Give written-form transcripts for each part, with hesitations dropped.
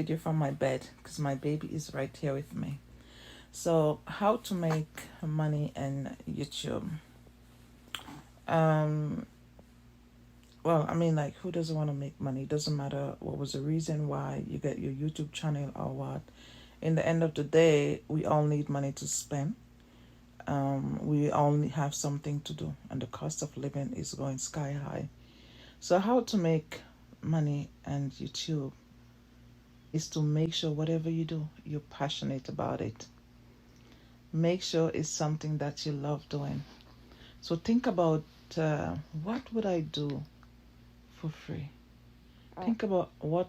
video from my bed because my baby is right here with me. So how to make money in YouTube. um well, I mean, like, who doesn't want to make money? It doesn't matter what was the reason why you get your YouTube channel or what. In the end of the day, we all need money to spend. We only have something to do, and the cost of living is going sky high. So how to make money and YouTube is to make sure whatever you do, you're passionate about it. Make sure it's something that you love doing. So think about, what would I do for free? Think about what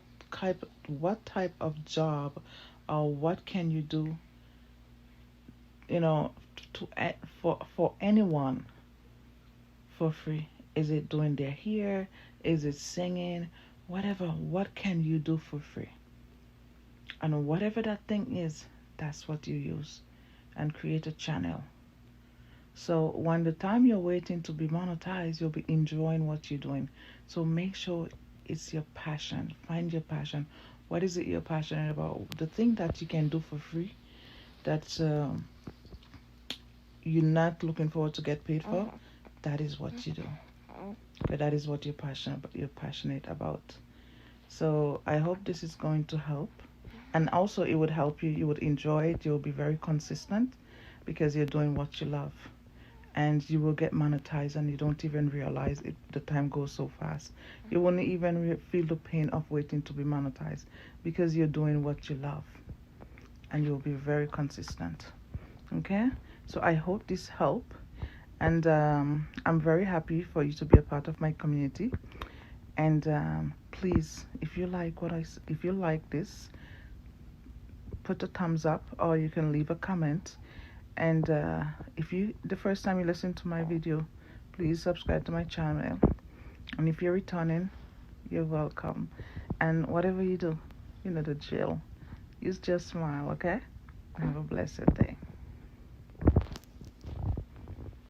type of job, or what can you do, you know, for anyone for free. Is it doing their hair? Is it singing? Whatever. What can you do for free? And whatever that thing is, that's what you use, and create a channel. So when the time you're waiting to be monetized, you'll be enjoying what you're doing. So make sure it's your passion. Find your passion. What is it you're passionate about? The thing that you can do for free, that you're not looking forward to get paid for, that is what you do. But that is what you're passionate about. So I hope this is going to help. And also it would help you. You would enjoy it. You'll be very consistent because you're doing what you love. And you will get monetized and you don't even realize it. The time goes so fast. You won't even feel the pain of waiting to be monetized because you're doing what you love. And you'll be very consistent. Okay? So I hope this helped. And I'm very happy for you to be a part of my community. And please, if you like this, put a thumbs up, or you can leave a comment. And if you the first time you listen to my video, please subscribe to my channel. And if you're returning, you're welcome. And whatever you do, you know the drill. Use just smile, okay? Have a blessed day.